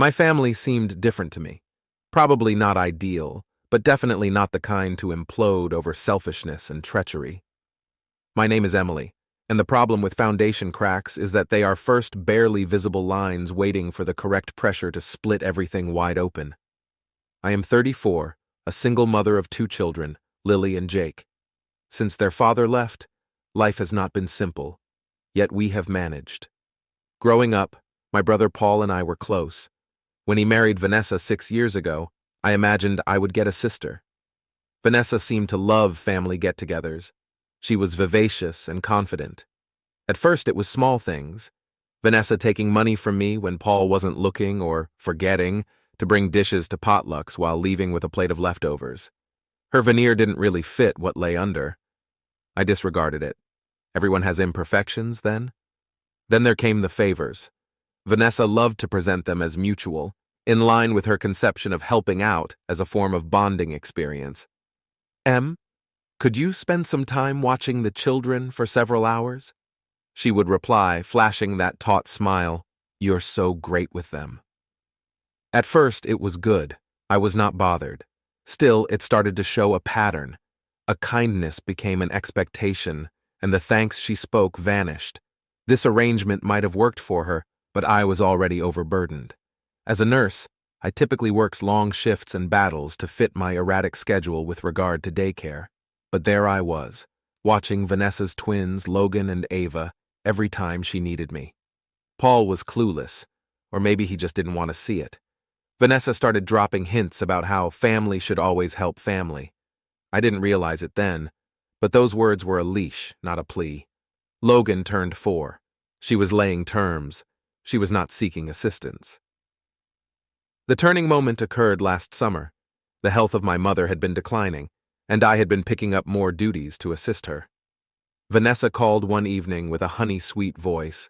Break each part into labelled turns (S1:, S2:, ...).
S1: My family seemed different to me. Probably not ideal, but definitely not the kind to implode over selfishness and treachery. My name is Emily, and the problem with foundation cracks is that they are first barely visible lines waiting for the correct pressure to split everything wide open. I am 34, a single mother of 2 children, Lily and Jake. Since their father left, life has not been simple, yet we have managed. Growing up, my brother Paul and I were close. When he married Vanessa 6 years ago, I imagined I would get a sister. Vanessa seemed to love family get-togethers. She was vivacious and confident. At first it was small things. Vanessa taking money from me when Paul wasn't looking or forgetting to bring dishes to potlucks while leaving with a plate of leftovers. Her veneer didn't really fit what lay under. I disregarded it. Everyone has imperfections, then? Then there came the favors. Vanessa loved to present them as mutual, in line with her conception of helping out as a form of bonding experience. Could you spend some time watching the children for several hours? She would reply, flashing that taut smile, "You're so great with them." At first, it was good. I was not bothered. Still, it started to show a pattern. A kindness became an expectation, and the thanks she spoke vanished. This arrangement might have worked for her, but I was already overburdened. As a nurse, I typically works long shifts and battles to fit my erratic schedule with regard to daycare. But there I was, watching Vanessa's twins, Logan and Ava, every time she needed me. Paul was clueless, or maybe he just didn't want to see it. Vanessa started dropping hints about how family should always help family. I didn't realize it then, but those words were a leash, not a plea. Logan turned 4. She was laying terms. She was not seeking assistance. The turning moment occurred last summer. The health of my mother had been declining, and I had been picking up more duties to assist her. Vanessa called one evening with a honey-sweet voice.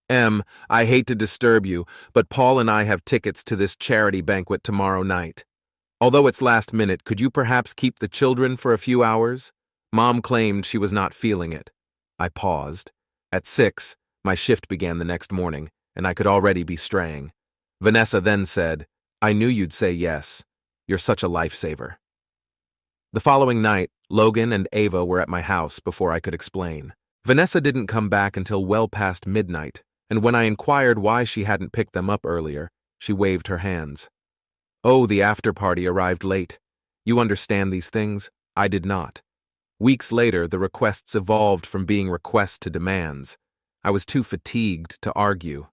S1: I hate to disturb you, but Paul and I have tickets to this charity banquet tomorrow night. Although it's last minute, could you perhaps keep the children for a few hours? Mom claimed she was not feeling it. I paused. At 6, my shift began the next morning, and I could already be straying. Vanessa then said, "I knew you'd say yes. You're such a lifesaver." The following night, Logan and Ava were at my house before I could explain. Vanessa didn't come back until well past midnight, and when I inquired why she hadn't picked them up earlier, she waved her hands. "Oh, the after-party arrived late. You understand these things? I did not." Weeks later, the requests evolved from being requests to demands. I was too fatigued to argue.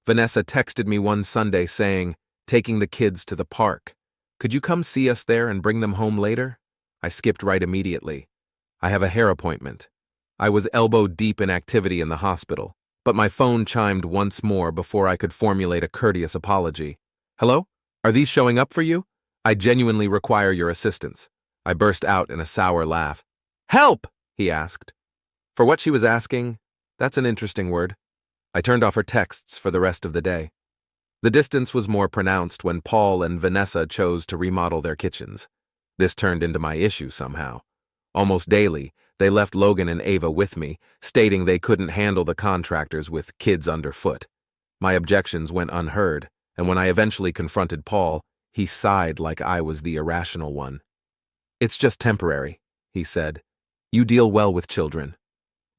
S1: Vanessa texted me one Sunday saying, "Taking the kids to the park. Could you come see us there and bring them home later?" I skipped right immediately. I have a hair appointment. I was elbow-deep in activity in the hospital, but my phone chimed once more before I could formulate a courteous apology. "Hello? Are these showing up for you? I genuinely require your assistance." I burst out in a sour laugh. "Help!" he asked. For what she was asking, that's an interesting word. I turned off her texts for the rest of the day. The distance was more pronounced when Paul and Vanessa chose to remodel their kitchens. This turned into my issue somehow. Almost daily, they left Logan and Ava with me, stating they couldn't handle the contractors with kids underfoot. My objections went unheard, and when I eventually confronted Paul, he sighed like I was the irrational one. "It's just temporary," he said. "You deal well with children.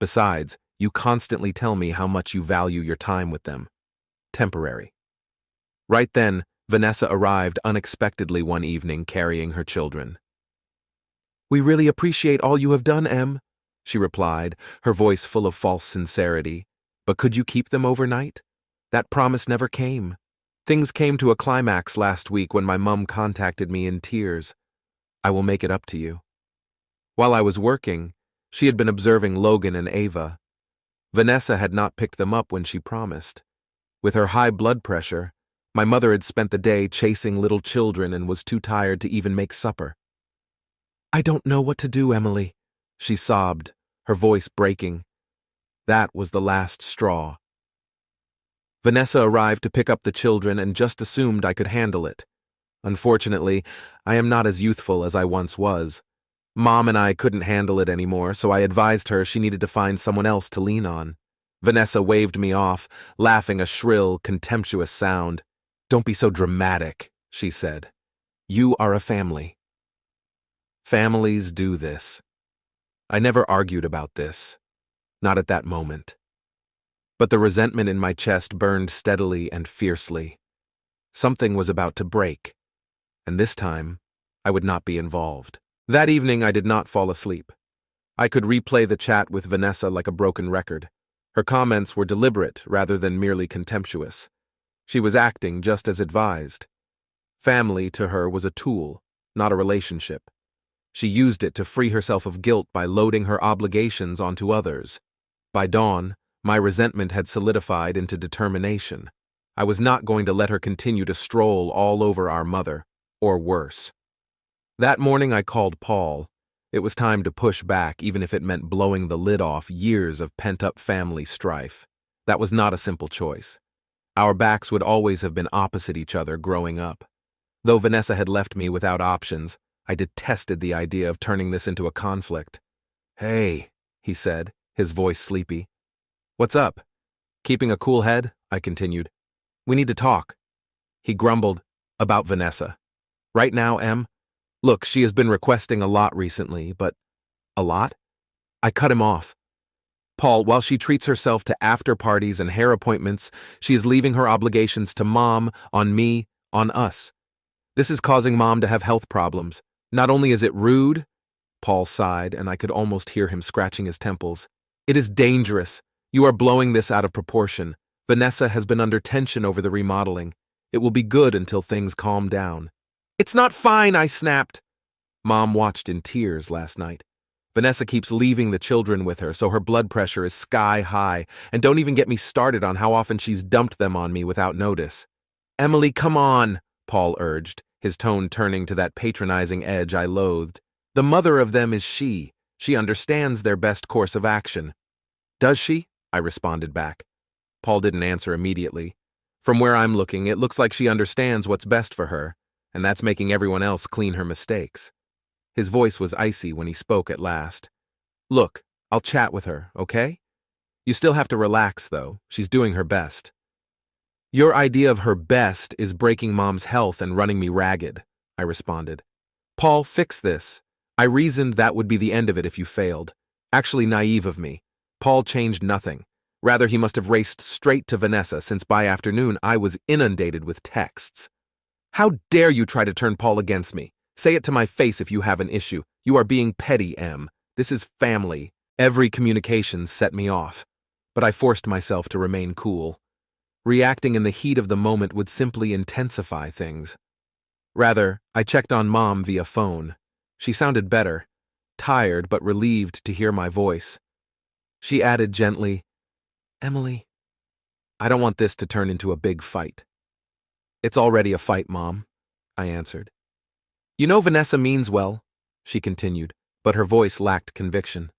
S1: Besides, you constantly tell me how much you value your time with them. Temporary." Right then, Vanessa arrived unexpectedly one evening carrying her children. "We really appreciate all you have done, Em," she replied, her voice full of false sincerity. "But could you keep them overnight? That promise never came. Things came to a climax last week when my mum contacted me in tears. I will make it up to you." While I was working, she had been observing Logan and Ava. Vanessa had not picked them up when she promised. With her high blood pressure, my mother had spent the day chasing little children and was too tired to even make supper. "I don't know what to do, Emily," she sobbed, her voice breaking. That was the last straw. Vanessa arrived to pick up the children and just assumed I could handle it. Unfortunately, I am not as youthful as I once was. Mom and I couldn't handle it anymore, so I advised her she needed to find someone else to lean on. Vanessa waved me off, laughing a shrill, contemptuous sound. Don't be so dramatic, she said. You are a family. Families do this. I never argued about this. Not at that moment. But the resentment in my chest burned steadily and fiercely. Something was about to break, and this time, I would not be involved. That evening, I did not fall asleep. I could replay the chat with Vanessa like a broken record. Her comments were deliberate rather than merely contemptuous. She was acting just as advised. Family to her was a tool, not a relationship. She used it to free herself of guilt by loading her obligations onto others. By dawn, my resentment had solidified into determination. I was not going to let her continue to stroll all over our mother, or worse. That morning I called Paul. It was time to push back, even if it meant blowing the lid off years of pent-up family strife. That was not a simple choice. Our backs would always have been opposite each other growing up. Though Vanessa had left me without options, I detested the idea of turning this into a conflict. "Hey," he said, his voice sleepy. "What's up?" "Keeping a cool head?" I continued. "We need to talk." He grumbled, "About Vanessa. Right now, Em? Look, she has been requesting a lot recently, but..." "A lot?" I cut him off. "Paul, while she treats herself to after parties and hair appointments, she is leaving her obligations to Mom, on me, on us. This is causing Mom to have health problems. Not only is it rude," Paul sighed, and I could almost hear him scratching his temples, "it is dangerous. You are blowing this out of proportion. Vanessa has been under tension over the remodeling. It will be good until things calm down." "It's not fine," I snapped. Mom watched in tears last night. Vanessa keeps leaving the children with her, so her blood pressure is sky high, and don't even get me started on how often she's dumped them on me without notice. "Emily, come on," Paul urged, his tone turning to that patronizing edge I loathed. "The mother of them is she. She understands their best course of action." "Does she?" I responded back. Paul didn't answer immediately. "From where I'm looking, it looks like she understands what's best for her, and that's making everyone else clean her mistakes." His voice was icy when he spoke at last. "Look, I'll chat with her, okay? You still have to relax, though. She's doing her best." "Your idea of her best is breaking Mom's health and running me ragged," I responded. "Paul, fix this. I reasoned that would be the end of it if you failed. Actually naive of me. Paul changed nothing. Rather, he must have raced straight to Vanessa, since by afternoon I was inundated with texts. How dare you try to turn Paul against me? Say it to my face if you have an issue. You are being petty, Em. This is family. Every communication set me off. But I forced myself to remain cool. Reacting in the heat of the moment would simply intensify things. Rather, I checked on Mom via phone. She sounded better, tired but relieved to hear my voice. She added gently, "Emily, I don't want this to turn into a big fight." "It's already a fight, Mom," I answered. "You know Vanessa means well," she continued, but her voice lacked conviction.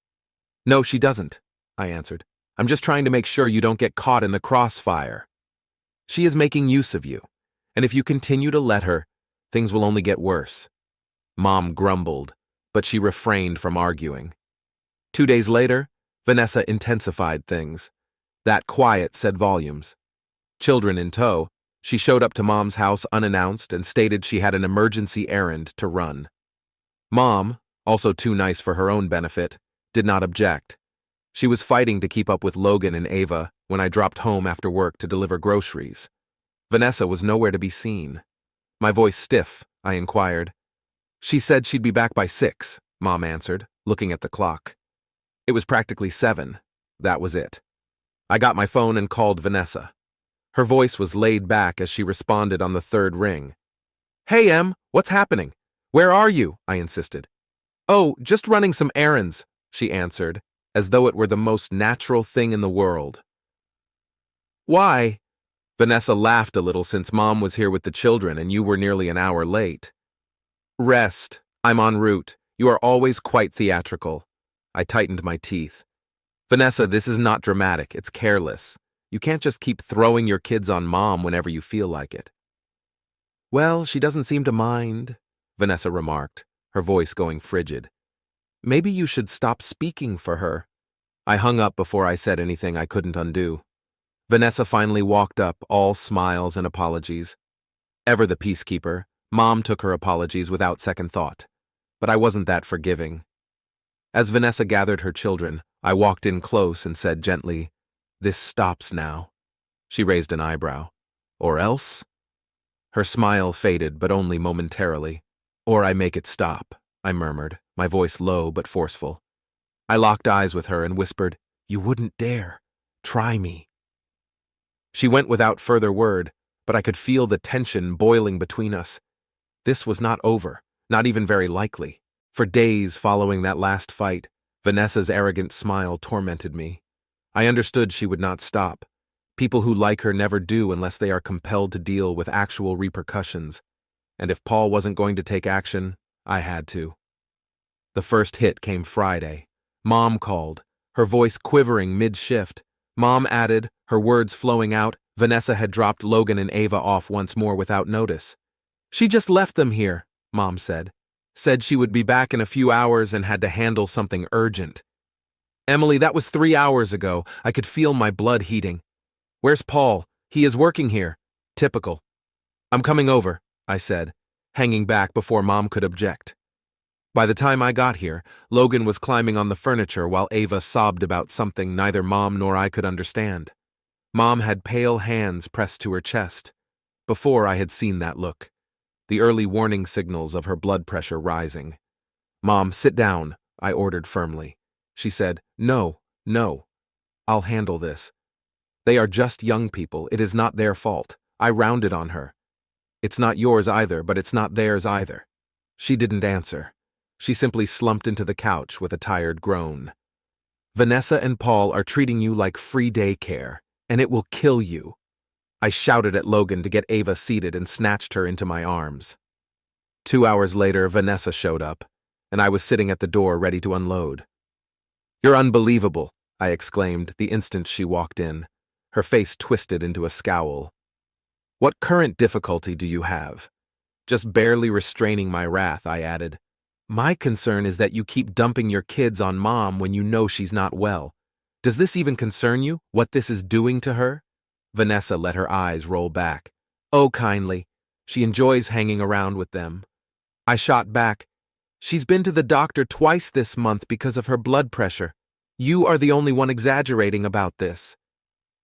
S1: "No, she doesn't," I answered. "I'm just trying to make sure you don't get caught in the crossfire. She is making use of you, and if you continue to let her, things will only get worse." Mom grumbled, but she refrained from arguing. 2 days later, Vanessa intensified things. That quiet said volumes. Children in tow, she showed up to Mom's house unannounced and stated she had an emergency errand to run. Mom, also too nice for her own benefit, did not object. She was fighting to keep up with Logan and Ava when I dropped home after work to deliver groceries. Vanessa was nowhere to be seen. My voice stiff, I inquired. "She said she'd be back by 6, Mom answered, looking at the clock. It was practically 7. That was it. I got my phone and called Vanessa. Her voice was laid back as she responded on the 3rd ring. "Hey, Em, what's happening? Where are you?" I insisted. "Oh, just running some errands," she answered, as though it were the most natural thing in the world. "Why?" Vanessa laughed a little since Mom was here with the children and you were nearly an hour late. "Rest. I'm en route. You are always quite theatrical." I tightened my teeth. "Vanessa, this is not dramatic. It's careless. You can't just keep throwing your kids on Mom whenever you feel like it." "Well, she doesn't seem to mind," Vanessa remarked, her voice going frigid. "Maybe you should stop speaking for her." I hung up before I said anything I couldn't undo. Vanessa finally walked up, all smiles and apologies. Ever the peacekeeper, Mom took her apologies without second thought. But I wasn't that forgiving. As Vanessa gathered her children, I walked in close and said gently, "This stops now." She raised an eyebrow. "Or else?" Her smile faded, but only momentarily. "Or I make it stop," I murmured, my voice low but forceful. I locked eyes with her and whispered, "You wouldn't dare. Try me." She went without further word, but I could feel the tension boiling between us. This was not over, not even very likely. For days following that last fight, Vanessa's arrogant smile tormented me. I understood she would not stop. People who like her never do unless they are compelled to deal with actual repercussions. And if Paul wasn't going to take action, I had to. The first hit came Friday. Mom called, her voice quivering mid-shift. Mom added, her words flowing out, Vanessa had dropped Logan and Ava off once more without notice. "She just left them here," Mom said. "Said she would be back in a few hours and had to handle something urgent." "Emily, that was 3 hours ago. I could feel my blood heating." "Where's Paul? He is working here." "Typical." "I'm coming over," I said, hanging back before Mom could object. By the time I got here, Logan was climbing on the furniture while Ava sobbed about something neither Mom nor I could understand. Mom had pale hands pressed to her chest. Before I had seen that look. The early warning signals of her blood pressure rising. "Mom, sit down," I ordered firmly. She said, No, I'll handle this. They are just young people. It is not their fault." I rounded on her. "It's not yours either, but it's not theirs either." She didn't answer. She simply slumped into the couch with a tired groan. "Vanessa and Paul are treating you like free daycare, and it will kill you." I shouted at Logan to get Ava seated and snatched her into my arms. 2 hours later, Vanessa showed up, and I was sitting at the door ready to unload. "You're unbelievable," I exclaimed the instant she walked in, her face twisted into a scowl. "What current difficulty do you have?" Just barely restraining my wrath, I added, "My concern is that you keep dumping your kids on Mom when you know she's not well. Does this even concern you, what this is doing to her?" Vanessa let her eyes roll back. "Oh, kindly. She enjoys hanging around with them." I shot back, "She's been to the doctor twice this month because of her blood pressure. You are the only one exaggerating about this."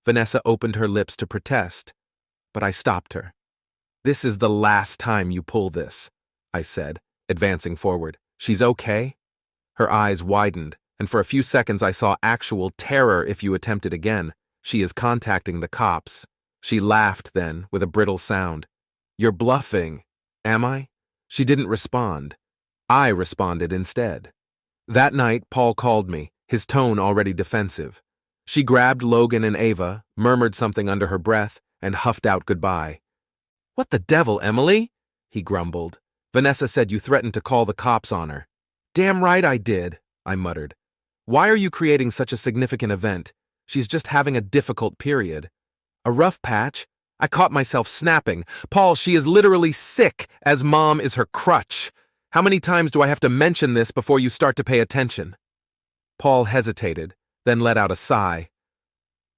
S1: Vanessa opened her lips to protest, but I stopped her. "This is the last time you pull this," I said, advancing forward. "She's okay?" Her eyes widened, and for a few seconds I saw actual terror if you attempt it again. "She is contacting the cops." She laughed then, with a brittle sound. "You're bluffing." "Am I?" She didn't respond. I responded instead. That night, Paul called me, his tone already defensive. She grabbed Logan and Ava, murmured something under her breath, and huffed out goodbye. "What the devil, Emily?" he grumbled. "Vanessa said you threatened to call the cops on her." "Damn right I did," I muttered. "Why are you creating such a significant event? She's just having a difficult period." "A rough patch?" I caught myself snapping. "Paul, she is literally sick, as Mom is her crutch. How many times do I have to mention this before you start to pay attention?" Paul hesitated, then let out a sigh.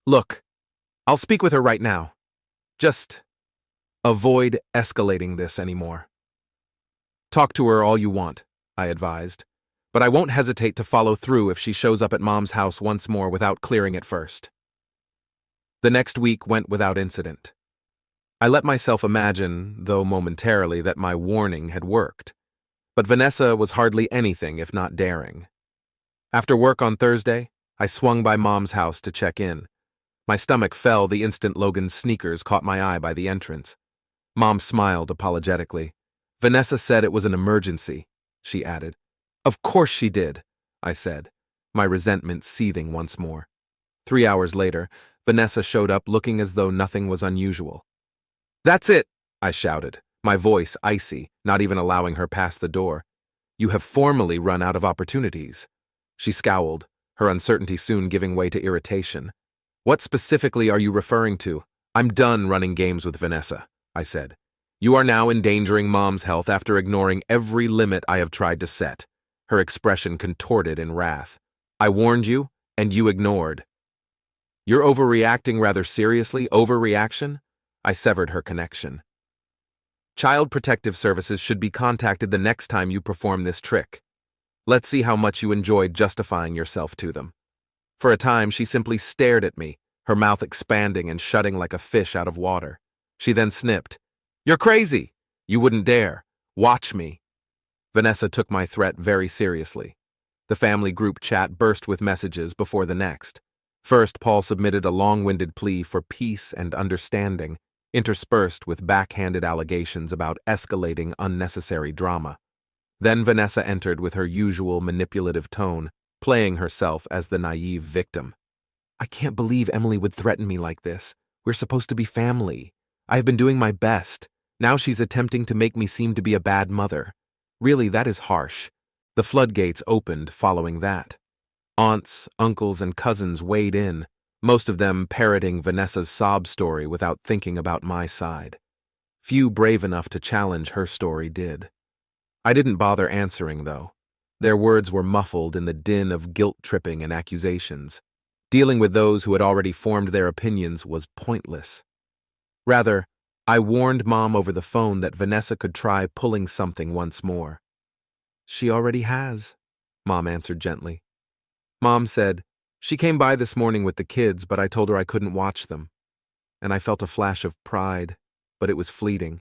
S1: "Look, I'll speak with her right now. Just avoid escalating this anymore." "Talk to her all you want," I advised, "but I won't hesitate to follow through if she shows up at Mom's house once more without clearing it first." The next week went without incident. I let myself imagine, though momentarily, that my warning had worked. But Vanessa was hardly anything if not daring. After work on Thursday, I swung by Mom's house to check in. My stomach fell the instant Logan's sneakers caught my eye by the entrance. Mom smiled apologetically. "Vanessa said it was an emergency," she added. "Of course she did," I said, my resentment seething once more. 3 hours later, Vanessa showed up looking as though nothing was unusual. "That's it," I shouted, my voice icy, not even allowing her past the door. "You have formally run out of opportunities." She scowled, her uncertainty soon giving way to irritation. "What specifically are you referring to?" "I'm done running games with Vanessa," I said. "You are now endangering Mom's health after ignoring every limit I have tried to set." Her expression contorted in wrath. "I warned you, and you ignored." "You're overreacting rather seriously. Overreaction?" I severed her connection. Child Protective Services should be contacted the next time you perform this trick. Let's see how much you enjoyed justifying yourself to them." For a time, she simply stared at me, her mouth expanding and shutting like a fish out of water. She then snipped, "You're crazy! You wouldn't dare. Watch me." Vanessa took my threat very seriously. The family group chat burst with messages before the next. First, Paul submitted a long-winded plea for peace and understanding, interspersed with backhanded allegations about escalating unnecessary drama. Then Vanessa entered with her usual manipulative tone, playing herself as the naive victim. "I can't believe Emily would threaten me like this. We're supposed to be family. I have been doing my best. Now she's attempting to make me seem to be a bad mother. Really, that is harsh." The floodgates opened following that. Aunts, uncles, and cousins weighed in, most of them parroting Vanessa's sob story without thinking about my side. Few brave enough to challenge her story did. I didn't bother answering, though. Their words were muffled in the din of guilt-tripping and accusations. Dealing with those who had already formed their opinions was pointless. Rather, I warned Mom over the phone that Vanessa could try pulling something once more. "She already has," Mom answered gently. Mom said, "She came by this morning with the kids, but I told her I couldn't watch them." And I felt a flash of pride, but it was fleeting.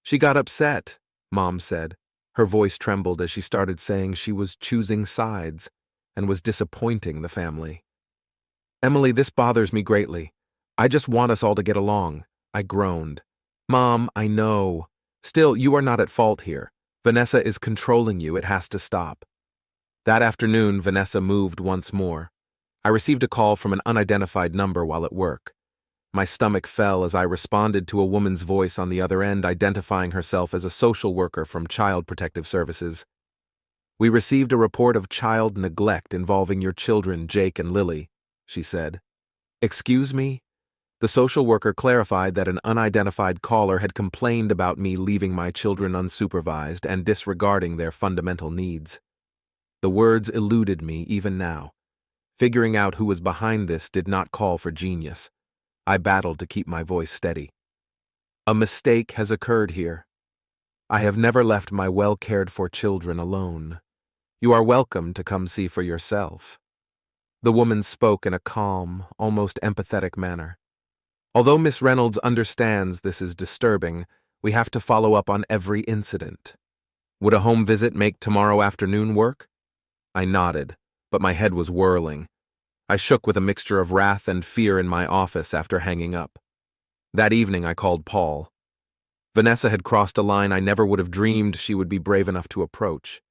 S1: "She got upset," Mom said. Her voice trembled as she started saying she was choosing sides and was disappointing the family. "Emily, this bothers me greatly. I just want us all to get along," I groaned. "Mom, I know. Still, you are not at fault here. Vanessa is controlling you. It has to stop." That afternoon, Vanessa moved once more. I received a call from an unidentified number while at work. My stomach fell as I responded to a woman's voice on the other end identifying herself as a social worker from Child Protective Services. "We received a report of child neglect involving your children, Jake and Lily," she said. "Excuse me?" The social worker clarified that an unidentified caller had complained about me leaving my children unsupervised and disregarding their fundamental needs. The words eluded me even now. Figuring out who was behind this did not call for genius. I battled to keep my voice steady. "A mistake has occurred here. I have never left my well-cared-for children alone. You are welcome to come see for yourself." The woman spoke in a calm, almost empathetic manner. "Although Miss Reynolds understands this is disturbing, we have to follow up on every incident. Would a home visit make tomorrow afternoon work?" I nodded, but my head was whirling. I shook with a mixture of wrath and fear in my office after hanging up. That evening I called Paul. Vanessa had crossed a line I never would have dreamed she would be brave enough to approach.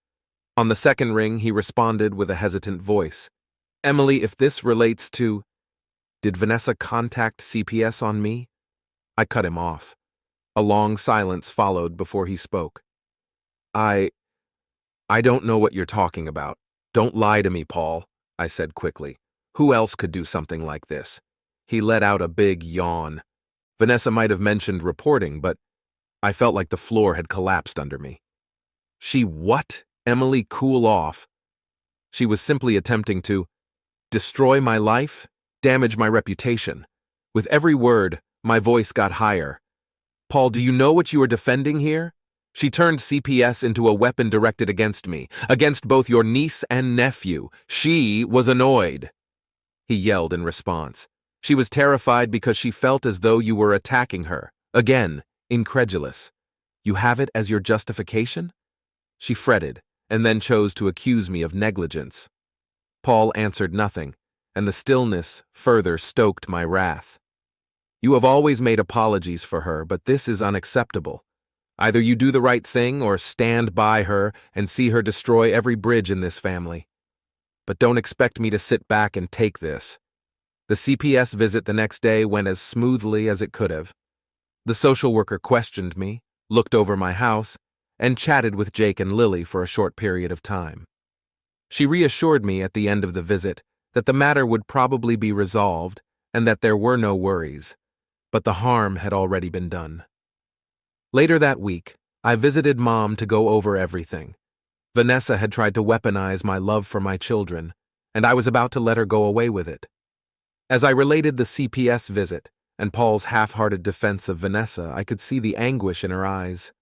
S1: On the second ring, he responded with a hesitant voice. "Emily, if this relates to... Did Vanessa contact CPS on me?" I cut him off. A long silence followed before he spoke. I don't know what you're talking about. Don't lie to me, Paul," I said quickly. "Who else could do something like this?" He let out a big yawn. Vanessa might have mentioned reporting, but I felt like the floor had collapsed under me. "She what? Emily, cool off. She was simply attempting to destroy my life, damage my reputation." With every word, my voice got higher. "Paul, do you know what you are defending here? She turned CPS into a weapon directed against me, against both your niece and nephew. She was annoyed," he yelled in response. "She was terrified because she felt as though you were attacking her. Again, incredulous. You have it as your justification?" She fretted, and then chose to accuse me of negligence. Paul answered nothing, and the stillness further stoked my wrath. "You have always made apologies for her, but this is unacceptable. Either you do the right thing or stand by her and see her destroy every bridge in this family. But don't expect me to sit back and take this." The CPS visit the next day went as smoothly as it could have. The social worker questioned me, looked over my house, and chatted with Jake and Lily for a short period of time. She reassured me at the end of the visit that the matter would probably be resolved and that there were no worries, but the harm had already been done. Later that week, I visited Mom to go over everything. Vanessa had tried to weaponize my love for my children, and I was about to let her go away with it. As I related the CPS visit and Paul's half-hearted defense of Vanessa, I could see the anguish in her eyes.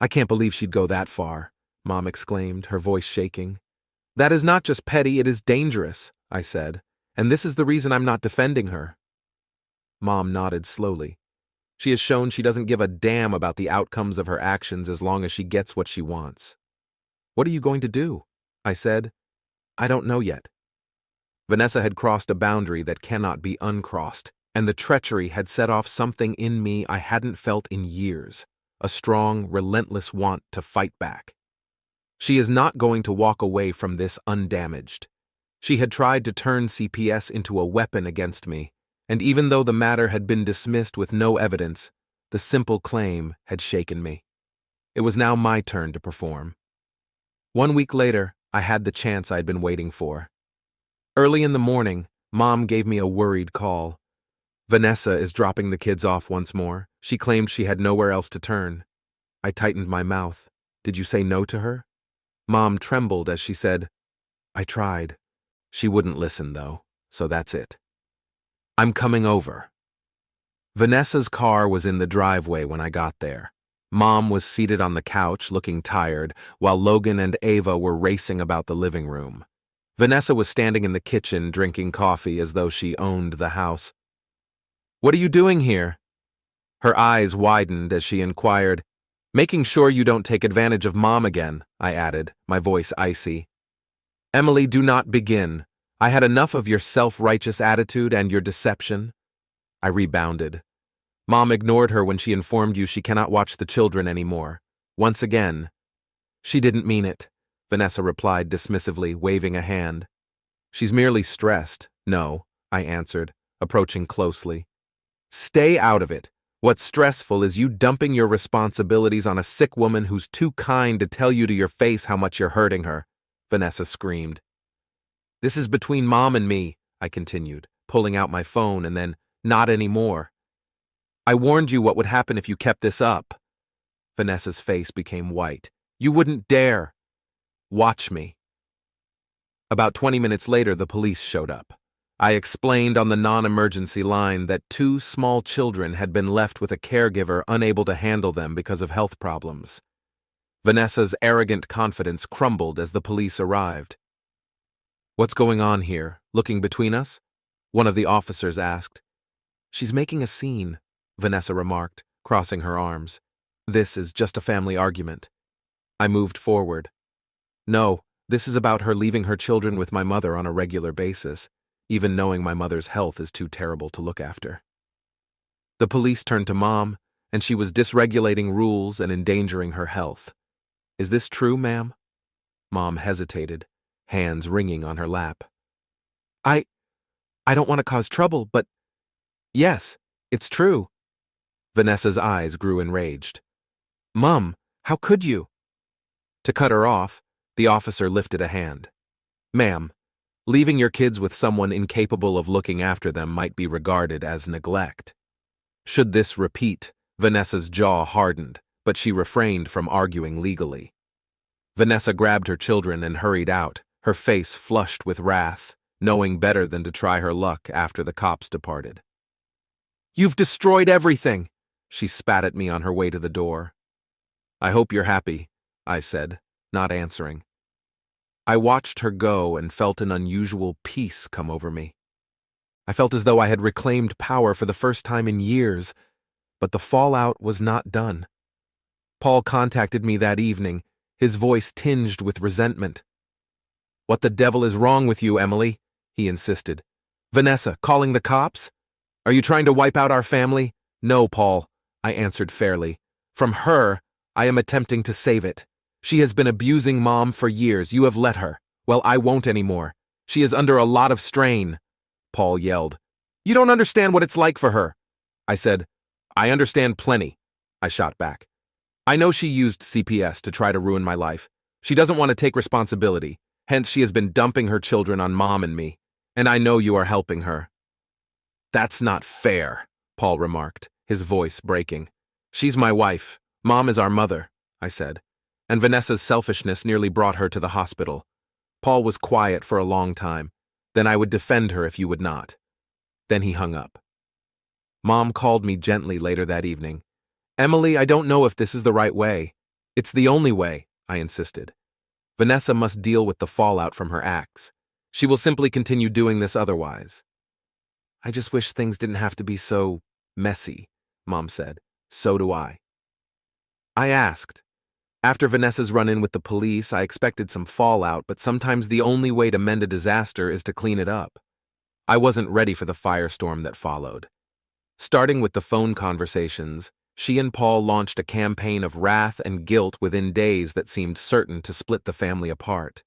S1: I can't believe she'd go that far, Mom exclaimed, her voice shaking. That is not just petty, it is dangerous, I said, and this is the reason I'm not defending her. Mom nodded slowly. She has shown she doesn't give a damn about the outcomes of her actions as long as she gets what she wants. What are you going to do? I said. I don't know yet. Vanessa had crossed a boundary that cannot be uncrossed, and the treachery had set off something in me I hadn't felt in years, a strong, relentless want to fight back. She is not going to walk away from this undamaged. She had tried to turn CPS into a weapon against me, and even though the matter had been dismissed with no evidence, the simple claim had shaken me. It was now my turn to perform. 1 week later, I had the chance I'd been waiting for. Early in the morning, Mom gave me a worried call. Vanessa is dropping the kids off once more. She claimed she had nowhere else to turn. I tightened my mouth. Did you say no to her? Mom trembled as she said, I tried. She wouldn't listen, though, so that's it. I'm coming over. Vanessa's car was in the driveway when I got there. Mom was seated on the couch, looking tired, while Logan and Ava were racing about the living room. Vanessa was standing in the kitchen drinking coffee as though she owned the house. What are you doing here? Her eyes widened as she inquired. Making sure you don't take advantage of Mom again, I added, my voice icy. Emily, do not begin. I had enough of your self-righteous attitude and your deception. I rebounded. Mom ignored her when she informed you she cannot watch the children anymore. Once again. She didn't mean it, Vanessa replied dismissively, waving a hand. She's merely stressed. No, I answered, approaching closely. Stay out of it. What's stressful is you dumping your responsibilities on a sick woman who's too kind to tell you to your face how much you're hurting her, Vanessa screamed. This is between Mom and me, I continued, pulling out my phone and then, not anymore. I warned you what would happen if you kept this up. Vanessa's face became white. You wouldn't dare. Watch me. About 20 minutes later, the police showed up. I explained on the non-emergency line that 2 small children had been left with a caregiver unable to handle them because of health problems. Vanessa's arrogant confidence crumbled as the police arrived. What's going on here, looking between us? One of the officers asked. She's making a scene, Vanessa remarked, crossing her arms. This is just a family argument. I moved forward. No, this is about her leaving her children with my mother on a regular basis, even knowing my mother's health is too terrible to look after. The police turned to Mom, and she was dysregulating rules and endangering her health. Is this true, ma'am? Mom hesitated, hands ringing on her lap. I don't want to cause trouble, but yes, it's true. Vanessa's eyes grew enraged. Mom, how could you? To cut her off, the officer lifted a hand. Ma'am, leaving your kids with someone incapable of looking after them might be regarded as neglect. Should this repeat, Vanessa's jaw hardened, but she refrained from arguing legally. Vanessa grabbed her children and hurried out, her face flushed with wrath, knowing better than to try her luck after the cops departed. You've destroyed everything, she spat at me on her way to the door. I hope you're happy, I said, not answering. I watched her go and felt an unusual peace come over me. I felt as though I had reclaimed power for the first time in years, but the fallout was not done. Paul contacted me that evening, his voice tinged with resentment. What the devil is wrong with you, Emily? He insisted. Vanessa, calling the cops? Are you trying to wipe out our family? No, Paul, I answered fairly. From her, I am attempting to save it. She has been abusing Mom for years. You have let her. Well, I won't anymore. She is under a lot of strain. Paul yelled. You don't understand what it's like for her. I said, I understand plenty. I shot back. I know she used CPS to try to ruin my life. She doesn't want to take responsibility. Hence, she has been dumping her children on Mom and me. And I know you are helping her. That's not fair, Paul remarked, his voice breaking. She's my wife. Mom is our mother, I said. And Vanessa's selfishness nearly brought her to the hospital. Paul was quiet for a long time. Then I would defend her if you would not. Then he hung up. Mom called me gently later that evening. Emily, I don't know if this is the right way. It's the only way, I insisted. Vanessa must deal with the fallout from her acts. She will simply continue doing this otherwise. I just wish things didn't have to be so messy, Mom said. So do I. I asked. After Vanessa's run-in with the police, I expected some fallout, but sometimes the only way to mend a disaster is to clean it up. I wasn't ready for the firestorm that followed. Starting with the phone conversations, she and Paul launched a campaign of wrath and guilt within days that seemed certain to split the family apart.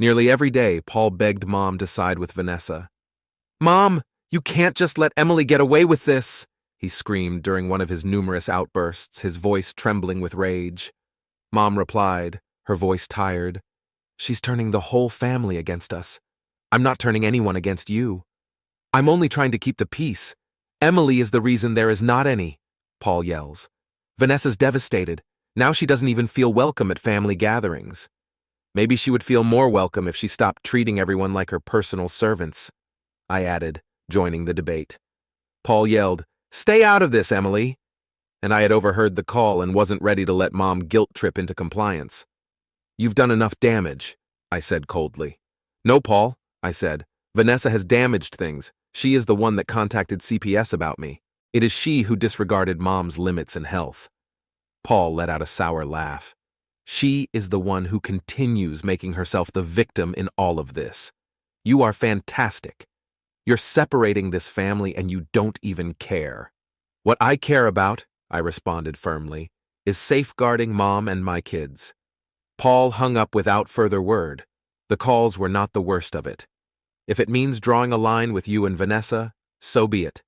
S1: Nearly every day, Paul begged Mom to side with Vanessa. "Mom, you can't just let Emily get away with this," he screamed during one of his numerous outbursts, his voice trembling with rage. Mom replied, her voice tired, "She's turning the whole family against us. I'm not turning anyone against you. I'm only trying to keep the peace. Emily is the reason there is not any," Paul yells. "Vanessa's devastated. Now she doesn't even feel welcome at family gatherings. Maybe she would feel more welcome if she stopped treating everyone like her personal servants," I added, joining the debate. Paul yelled, "Stay out of this, Emily," and I had overheard the call and wasn't ready to let Mom guilt trip into compliance. "You've done enough damage," I said coldly. "No, Paul," I said. "Vanessa has damaged things. She is the one that contacted CPS about me. It is she who disregarded Mom's limits and health." Paul let out a sour laugh. "She is the one who continues making herself the victim in all of this. You are fantastic. You're separating this family and you don't even care." "What I care about," I responded firmly, "is safeguarding Mom and my kids." Paul hung up without further word. The calls were not the worst of it. If it means drawing a line with you and Vanessa, so be it.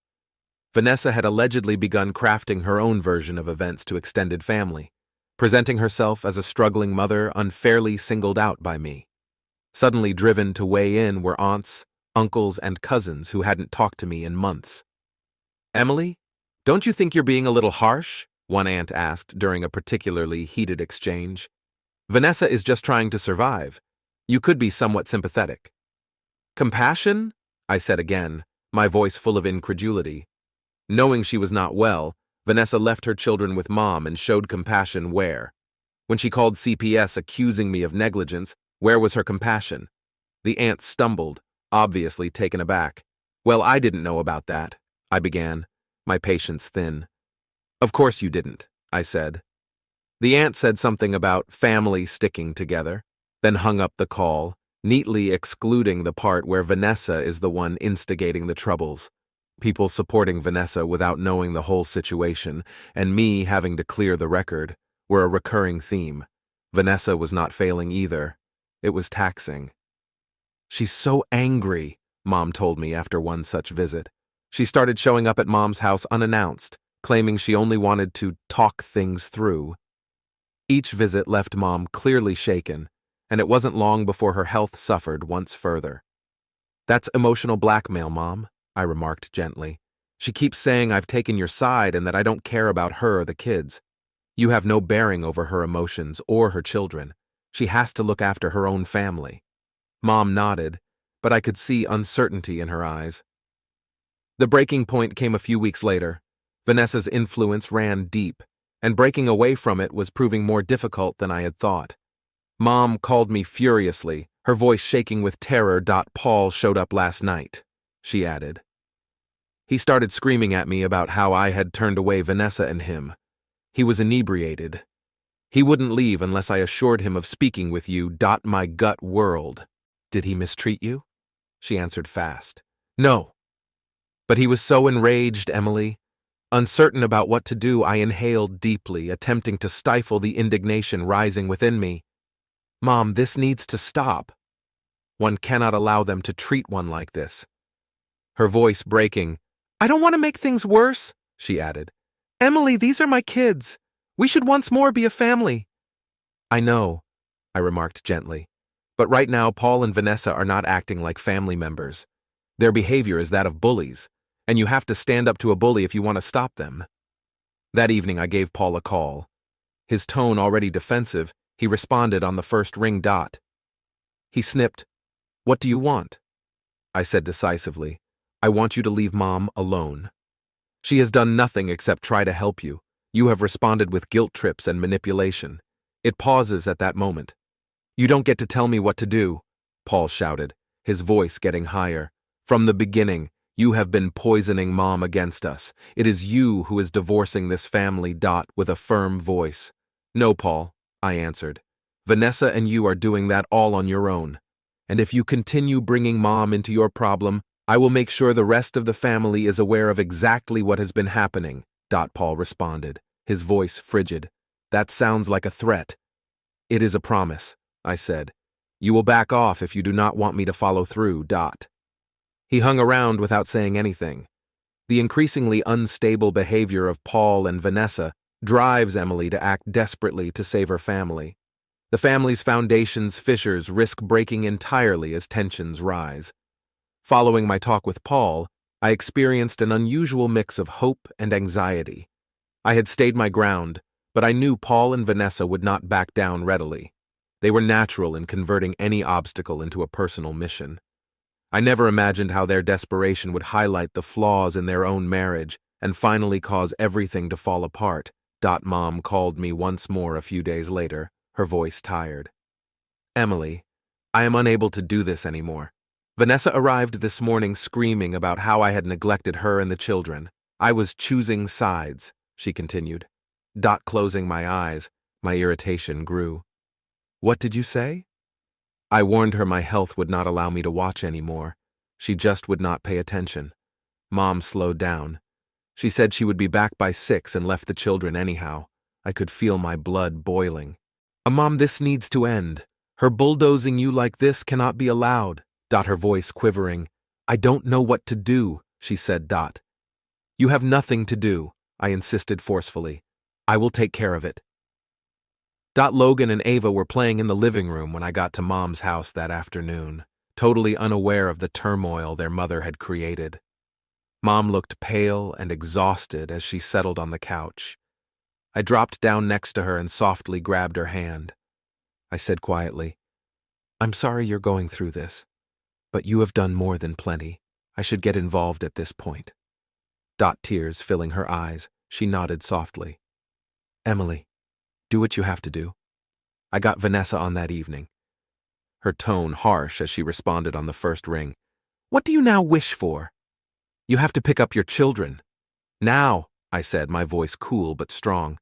S1: Vanessa had allegedly begun crafting her own version of events to extended family, presenting herself as a struggling mother unfairly singled out by me. Suddenly driven to weigh in were aunts, uncles, and cousins who hadn't talked to me in months. "Emily, don't you think you're being a little harsh?" one aunt asked during a particularly heated exchange. "Vanessa is just trying to survive. You could be somewhat sympathetic." "Compassion?" I said again, my voice full of incredulity. Knowing she was not well, Vanessa left her children with Mom and showed compassion where? When she called CPS accusing me of negligence, where was her compassion? The aunt stumbled, obviously taken aback. "Well, I didn't know about that," I began, my patience thin. "Of course you didn't," I said. The aunt said something about family sticking together, then hung up the call, neatly excluding the part where Vanessa is the one instigating the troubles. People supporting Vanessa without knowing the whole situation, and me having to clear the record, were a recurring theme. Vanessa was not failing either. It was taxing. "She's so angry," Mom told me after one such visit. She started showing up at Mom's house unannounced, claiming she only wanted to talk things through. Each visit left Mom clearly shaken, and it wasn't long before her health suffered once further. "That's emotional blackmail, Mom," I remarked gently. "She keeps saying I've taken your side and that I don't care about her or the kids. You have no bearing over her emotions or her children. She has to look after her own family." Mom nodded, but I could see uncertainty in her eyes. The breaking point came a few weeks later. Vanessa's influence ran deep, and breaking away from it was proving more difficult than I had thought. Mom called me furiously, her voice shaking with terror. "Paul showed up last night," she added. He started screaming at me about how I had turned away Vanessa and him. He was inebriated. "He wouldn't leave unless I assured him of speaking with you. My gut whirled." "Did he mistreat you?" She answered fast. "No." But he was so enraged, Emily. Uncertain about what to do, I inhaled deeply, attempting to stifle the indignation rising within me. "Mom, this needs to stop. One cannot allow them to treat one like this." Her voice breaking. "I don't want to make things worse," she added. "Emily, these are my kids. We should once more be a family." "I know," I remarked gently. "But right now, Paul and Vanessa are not acting like family members. Their behavior is that of bullies, and you have to stand up to a bully if you want to stop them." That evening, I gave Paul a call. His tone already defensive, he responded on the first ring. He snipped. "What do you want?" I said decisively. "I want you to leave Mom alone. She has done nothing except try to help you. You have responded with guilt trips and manipulation. It pauses at that moment. You don't get to tell me what to do, Paul shouted, his voice getting higher. From the beginning, you have been poisoning Mom against us. It is you who is divorcing this family. With a firm voice. No, Paul, I answered. Vanessa and you are doing that all on your own. And if you continue bringing Mom into your problem, I will make sure the rest of the family is aware of exactly what has been happening. Paul responded, his voice frigid. That sounds like a threat. It is a promise, I said. You will back off if you do not want me to follow through. He hung around without saying anything. The increasingly unstable behavior of Paul and Vanessa drives Emily to act desperately to save her family. The family's foundation's fissures risk breaking entirely as tensions rise. Following my talk with Paul, I experienced an unusual mix of hope and anxiety. I had stayed my ground, but I knew Paul and Vanessa would not back down readily. They were natural in converting any obstacle into a personal mission. I never imagined how their desperation would highlight the flaws in their own marriage and finally cause everything to fall apart. Mom called me once more a few days later, her voice tired. Emily, I am unable to do this anymore. Vanessa arrived this morning screaming about how I had neglected her and the children. I was choosing sides, she continued. Closing my eyes, my irritation grew. What did you say? I warned her my health would not allow me to watch anymore. She just would not pay attention. Mom slowed down. She said she would be back by 6 and left the children anyhow. I could feel my blood boiling. Mom, this needs to end. Her bulldozing you like this cannot be allowed. Her voice quivering. I don't know what to do, she said. You have nothing to do, I insisted forcefully. I will take care of it. Logan and Ava were playing in the living room when I got to Mom's house that afternoon, totally unaware of the turmoil their mother had created. Mom looked pale and exhausted as she settled on the couch. I dropped down next to her and softly grabbed her hand. I said quietly, I'm sorry you're going through this, but you have done more than plenty. I should get involved at this point. Tears filling her eyes, she nodded softly. Emily, do what you have to do. I got Vanessa on that evening. Her tone harsh as she responded on the first ring. What do you now wish for? You have to pick up your children. Now, I said, my voice cool but strong.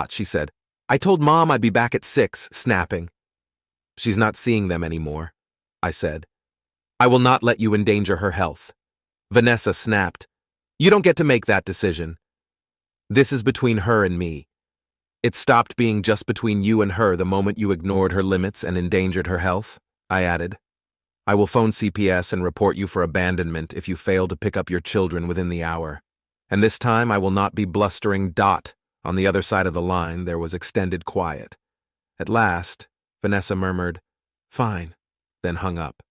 S1: She said, I told Mom I'd be back at 6, snapping. She's not seeing them anymore, I said. I will not let you endanger her health. Vanessa snapped. You don't get to make that decision. This is between her and me. It stopped being just between you and her the moment you ignored her limits and endangered her health, I added. I will phone CPS and report you for abandonment if you fail to pick up your children within the hour. And this time I will not be blustering. On the other side of the line there was extended quiet. At last, Vanessa murmured, Fine, then hung up.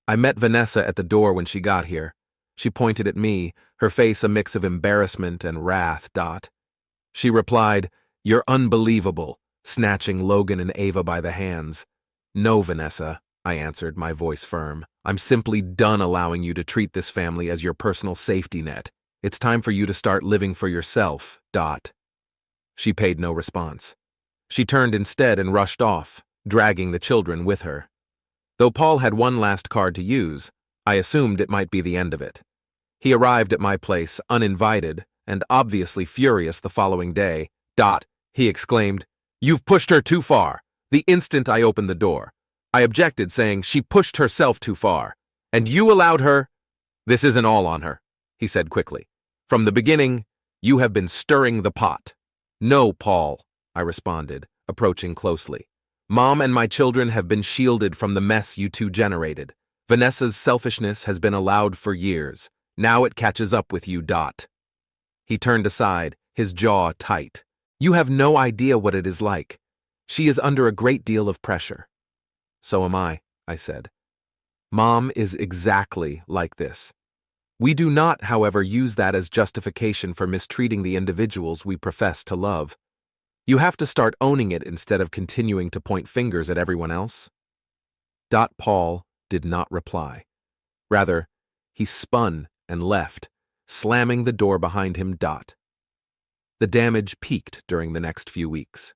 S1: I met Vanessa at the door when she got here. She pointed at me, her face a mix of embarrassment and wrath. She replied, You're unbelievable, snatching Logan and Ava by the hands. No, Vanessa, I answered, my voice firm. I'm simply done allowing you to treat this family as your personal safety net. It's time for you to start living for yourself. She paid no response. She turned instead and rushed off, dragging the children with her. Though Paul had one last card to use, I assumed it might be the end of it. He arrived at my place uninvited and obviously furious the following day. He exclaimed, You've pushed her too far. The instant I opened the door, I objected, saying she pushed herself too far. And you allowed her? This isn't all on her, he said quickly. From the beginning, you have been stirring the pot. No, Paul, I responded, approaching closely. Mom and my children have been shielded from the mess you two generated. Vanessa's selfishness has been allowed for years. Now it catches up with you. He turned aside, his jaw tight. You have no idea what it is like. She is under a great deal of pressure. So am I said. Mom is exactly like this. We do not, however, use that as justification for mistreating the individuals we profess to love. You have to start owning it instead of continuing to point fingers at everyone else. Paul did not reply. Rather, he spun and left, slamming the door behind him. The damage peaked during the next few weeks.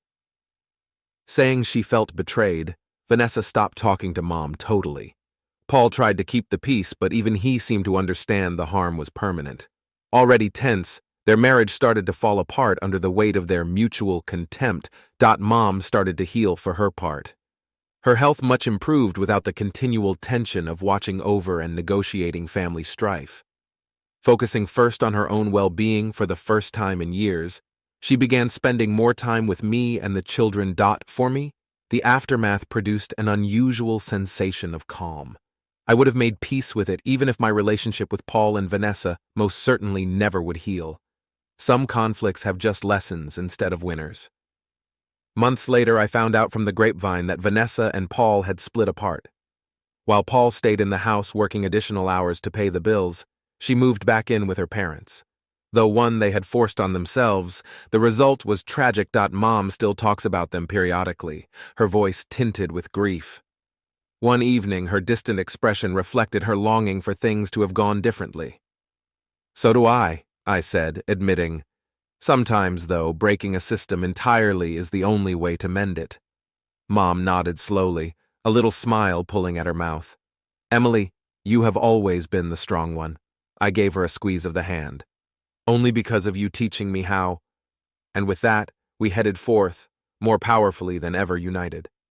S1: Saying she felt betrayed, Vanessa stopped talking to Mom totally. Paul tried to keep the peace, but even he seemed to understand the harm was permanent. Already tense, their marriage started to fall apart under the weight of their mutual contempt. Mom started to heal for her part. Her health much improved without the continual tension of watching over and negotiating family strife. Focusing first on her own well-being for the first time in years, she began spending more time with me and the children. For me, the aftermath produced an unusual sensation of calm. I would have made peace with it even if my relationship with Paul and Vanessa most certainly never would heal. Some conflicts have just lessons instead of winners. Months later, I found out from the grapevine that Vanessa and Paul had split apart. While Paul stayed in the house working additional hours to pay the bills, she moved back in with her parents. Though one they had forced on themselves, the result was tragic. Mom still talks about them periodically, her voice tinted with grief. One evening, her distant expression reflected her longing for things to have gone differently. "So do I said, admitting. Sometimes, though, breaking a system entirely is the only way to mend it. Mom nodded slowly, a little smile pulling at her mouth. "Emily, you have always been the strong one." I gave her a squeeze of the hand. "Only because of you teaching me how." And with that, we headed forth, more powerfully than ever united.